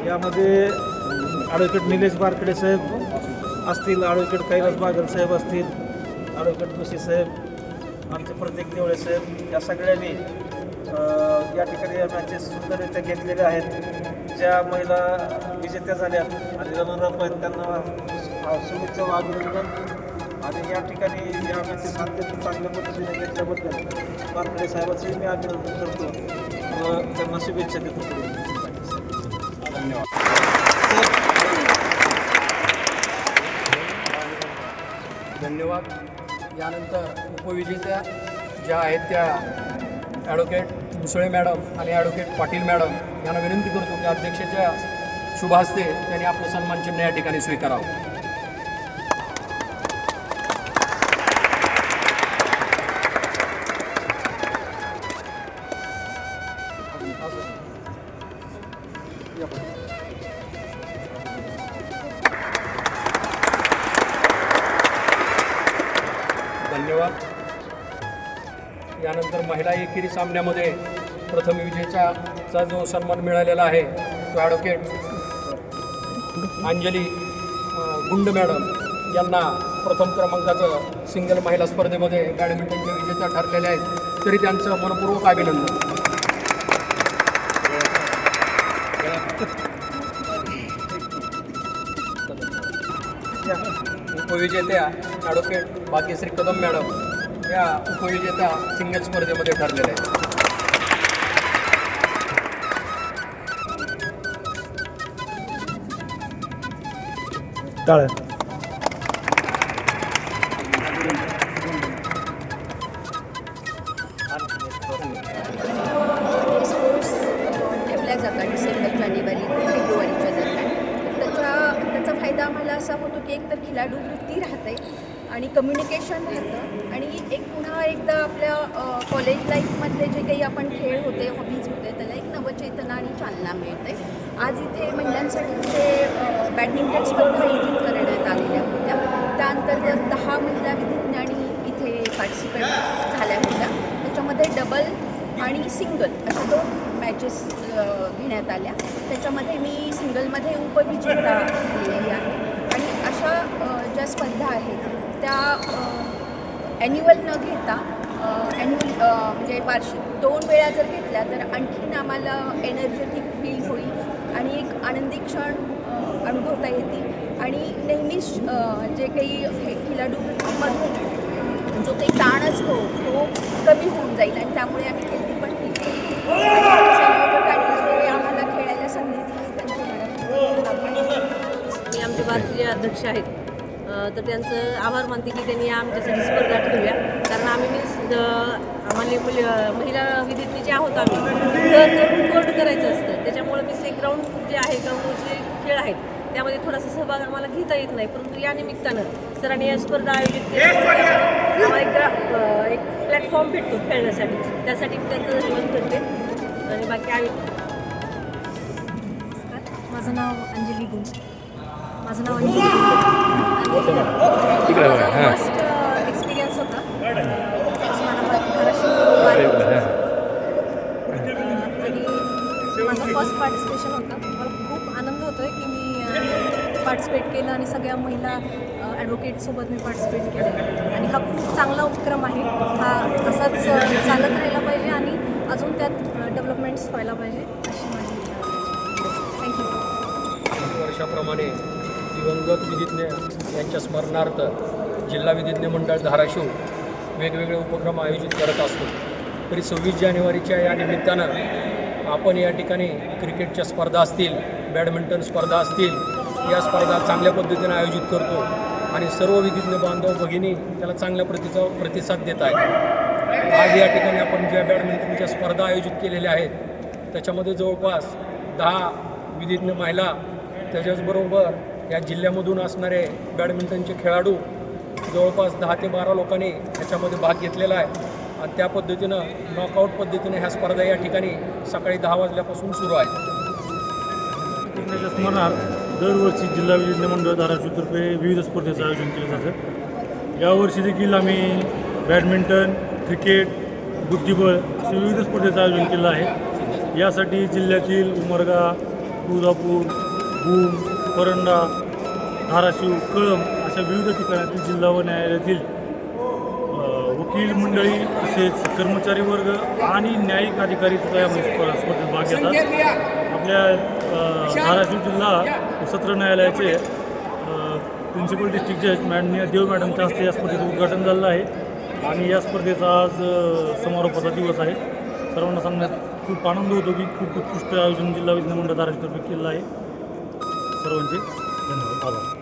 यामध्ये ॲडव्होकेट निलेश बारकडे साहेब असतील, ॲडव्होकेट कैलास बागल साहेब असतील, ॲडव्होकेट जोशी साहेब, आमचे प्रत्येक देवळे साहेब, या सगळ्यांनी या ठिकाणी या मॅचेस सुंदररित्या घेतलेल्या आहेत. ज्या महिला विजेत्या झाल्या आणि रनरअप आहेत त्यांना शुभेच्छा व अभिनंदन. आणि या ठिकाणी या मॅचेस अत्यंत चांगल्या पद्धतीने घेतल्याबद्दल बारकडे साहेबांचंही मी अभिनंदन करतो व त्यांना शुभेच्छा देतो. धन्यवाद. धन्यवाद. यानंतर उपविजेत्या ज्या आहेत त्या ॲडव्होकेट मुसळे मॅडम आणि ॲडव्होकेट पाटील मॅडम यांना विनंती करतो की अध्यक्षाच्या शुभ हस्ते त्यांनी आपलं सन्मानचिन्ह या ठिकाणी स्वीकारावं. धन्यवाद. यानंतर महिला एकेरी सामन्यामध्ये प्रथम विजेचा जो सन्मान मिळालेला आहे तो ॲडव्होकेट अंजली गुंड मॅडम यांना प्रथम क्रमांकाचं सिंगल महिला स्पर्धेमध्ये बॅडमिंटनच्या विजेत्या ठरलेल्या आहेत, तरी त्यांचं मनपूर्वक अभिनंदन. उपविजेत्या ॲडव्होकेट भाग्यश्री कदम मॅडम या उपविजेत्या सिंगल स्पर्धेमध्ये ठरलेल्या आहेत. टाळ्या. स्पोर्ट्स ठेवल्या जातात डिसेंबर जानेवारी फेब्रुवारीच्या दरम्यान. तर त्याचा फायदा आम्हाला असा होतो की एकतर खिलाडू वृत्ती राहते आणि कम्युनिकेशन राहतं आणि पुन्हा एकदा आपल्या कॉलेज लाईफमधले जे काही आपण खेळ होते, हॉबीज होते, त्याला एक नवचेतना आणि चालना मिळते. आज इथे महिलांसाठी इथे बॅडमिंटन स्पर्धा आयोजित करण्यात आलेल्या होत्या. त्या अंतर्गत 10 महिला विधिज्ञांनी इथे पार्टिसिपेट झाल्या होत्या. त्याच्यामध्ये डबल आणि सिंगल अशा 2 मॅचेस घेण्यात आल्या. त्याच्यामध्ये मी सिंगलमध्ये उपविजेता झालेली आहे. आणि अशा ज्या स्पर्धा आहेत त्या ॲन्युअल न घेता म्हणजे वार्षिक 2 वेळा जर घेतल्या तर आणखीन आम्हाला एनर्जेटिक फील होईल आणि एक आनंदी क्षण अनुभवता येतील. आणि नेहमीच जे काही खिलाडूमधून जो काही ताण असतो तो कमी होऊन जाईल आणि त्यामुळे आम्ही हेल्दी पण फील करू. संयोजकांनी जे आम्हाला खेळायला संधी दिली त्यांचे मी आमचे बारचे अध्यक्ष आहेत, तर त्यांचं आभार मानते की त्यांनी आमच्यासाठी स्पर्धा ठेवल्या. कारण आम्ही आम्हाला महिला विधिज्ञ जे आहोत आम्ही तर कोर्ट करायचं असतं. त्याच्यामुळे मी एक ग्राउंड जे आहे ग्राउंडचे खेळ आहेत त्यामध्ये थोडासा सहभाग आम्हाला घेता येत नाही. परंतु या निमित्तानं सरांनी या स्पर्धा आयोजित केल्या. आम्हाला एक प्लॅटफॉर्म भेटतो खेळण्यासाठी, त्यासाठी मी त्यांचं धन्यवाद करते. आणि बाकी आम्ही माझं नाव अंजली गुंज. माझं नाव अंजली फर्स्ट एक्सपिरियन्स होता आणि माझं फर्स्ट पार्टिसिपेशन होतं. मला खूप आनंद होतो आहे की मी पार्टिसिपेट केलं आणि सगळ्या महिला ॲडव्होकेटसोबत मी पार्टिसिपेट केलं. आणि हा खूप चांगला उपक्रम आहे. हा असाच चालत राहायला पाहिजे आणि अजून त्यात डेव्हलपमेंट्स व्हायला पाहिजे अशी माझी थँक्यू. वर्षाप्रमाणे दिवंगत विधिज्ञ यांच्या स्मरणार्थ जिल्हा विधिज्ञ मंडळ धाराशिव वेगवेगळे उपक्रम आयोजित करत असतो. तरी 26 जानेवारीच्या या निमित्तानं आपण या ठिकाणी क्रिकेटच्या स्पर्धा असतील, बॅडमिंटन स्पर्धा असतील, या स्पर्धा चांगल्या पद्धतीने आयोजित करतो आणि सर्व विधिज्ञ बांधव भगिनी त्याला चांगल्या प्रतिसाद देत आहेत. आज या ठिकाणी आपण ज्या बॅडमिंटनच्या स्पर्धा आयोजित केलेल्या आहेत त्याच्यामध्ये जवळपास 10 विधिज्ञ महिला, त्याच्याचबरोबर या जिल्ह्यामधून असणारे बॅडमिंटनचे खेळाडू जवळपास 10 ते 12 लोकांनी ह्याच्यामध्ये भाग घेतलेला आहे. आणि त्या पद्धतीनं नॉकआउट पद्धतीने ह्या स्पर्धा या ठिकाणी सकाळी 10 वाजल्यापासून सुरू आहेत. त्याच्या स्मरणार्थ दरवर्षी जिल्हा विधिज्ञ मंडळ धाराशिवतर्फे विविध स्पर्धेचं आयोजन केलं जातं. यावर्षी देखील आम्ही बॅडमिंटन, क्रिकेट, बुद्धिबळ असे विविध स्पर्धेचं आयोजन केलं आहे. यासाठी जिल्ह्यातील उमरगा, तुळजापूर, भूम, परंडा, धाराशिव, कळंब अशा विविध ठिकाणातील जिल्हा व न्यायालयातील वकील मंडळी तसेच कर्मचारी वर्ग आणि न्यायिक अधिकारी सुद्धा या स्पर्धेत भाग घेतात. आपल्या धाराशिव जिल्हा सत्र न्यायालयाचे प्रिन्सिपल डिस्ट्रिक्ट जज माननीय देव मॅडमच्या हस्ते या स्पर्धेचं उद्घाटन झालं आहे आणि या स्पर्धेचा आज समारोपाचा दिवस आहे. सर्वांना सांगण्यात खूप आनंद होतो की खूप उत्कृष्ट आयोजन जिल्हा विधिज्ञ मंडळ धाराशिवतर्फे केलं आहे. सर्वांचे धन्यवाद, आभार.